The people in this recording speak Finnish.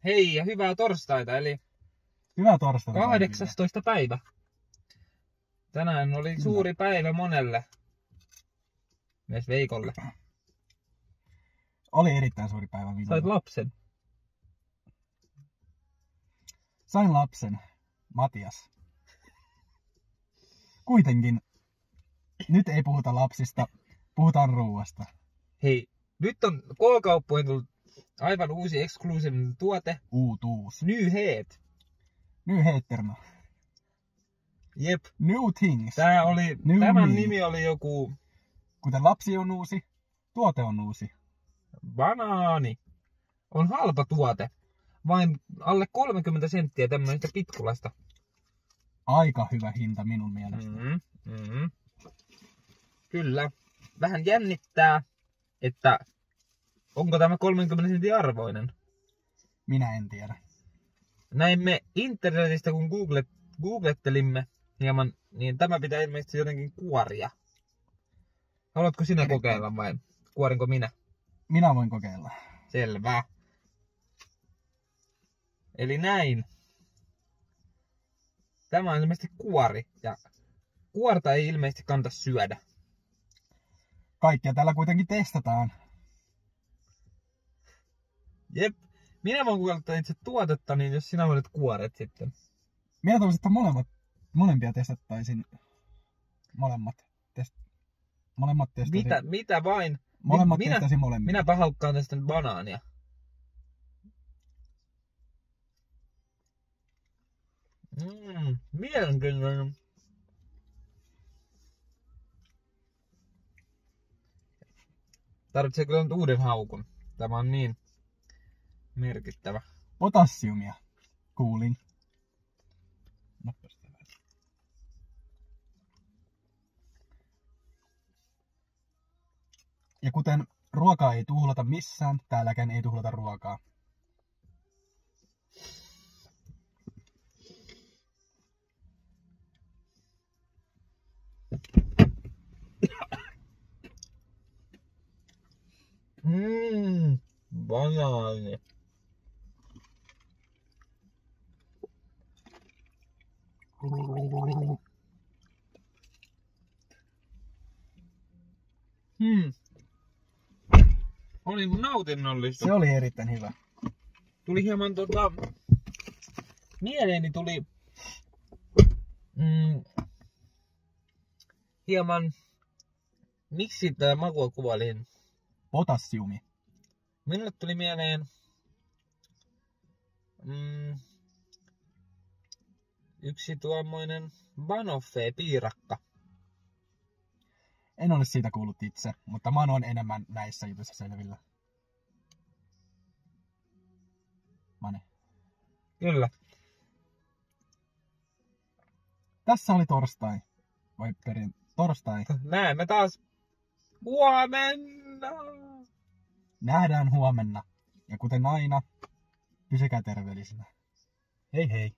Hei ja hyvää torstaita, eli Hyvää torstaita. 18. päivä. Tänään oli suuri päivä monelle. Myös Veikolle. Oli erittäin suuri päivä minulle. Sait lapsen. Sain lapsen, Matias. Kuitenkin, nyt ei puhuta lapsista, puhutaan ruuasta. Hei, nyt on K-kauppoihin tullut aivan uusi eksklusiivinen tuote. Uutuus. New Head. New Heetterna. Jep. New Things. Tämän nimi oli joku Kuten lapsi on uusi, tuote on uusi. banaani. On halpa tuote. Vain alle 30 senttiä tämmöistä pitkulasta. Aika hyvä hinta minun mielestä. Kyllä. Vähän jännittää, että onko tämä 30 sentin arvoinen. Minä en tiedä. Näimme internetistä, kun googlettelimme hieman, niin tämä pitää ilmeisesti jotenkin kuoria. Haluatko sinä kokeilla vai kuorinko minä? Minä voin kokeilla. Selvä. Eli näin. Tämä on ilmeisesti kuori ja kuorta ei ilmeisesti kannata syödä. Kaikkea täällä kuitenkin testataan. Jep. Minä voin kokeilla itse tuotetta, niin jos sinä voit kuoret sitten. Minä toivoisin, että molempia testattaisin. Molemmat testaisin. Mitä vain? Molemmat testaisin molemmia. Minä pahaukkaan tästä banaania. Mielenkiintoinen. Tarvitsee kyllä nyt uuden haukun. Tämä on niin merkittävä. Potassiumia. Kuulin. Ja kuten ruokaa ei tuhlata missään, täälläkään ei tuhlata ruokaa. Banaani. Oli nautinnollista. Se oli erittäin hyvä. Tuli hieman mieleeni tuli hieman, miksi tämä makua kuvailin? Potassiumi. Minulle tuli mieleen yksi tuommoinen Banoffee-piirakka. En ole siitä kuullut itse, mutta mä oon enemmän näissä jutuissa selvillä. Mane. Kyllä. Tässä oli torstai. Torstai. Näemme taas huomenna. Nähdään huomenna. Ja kuten aina, pysykää terveellisinä. Hei hei.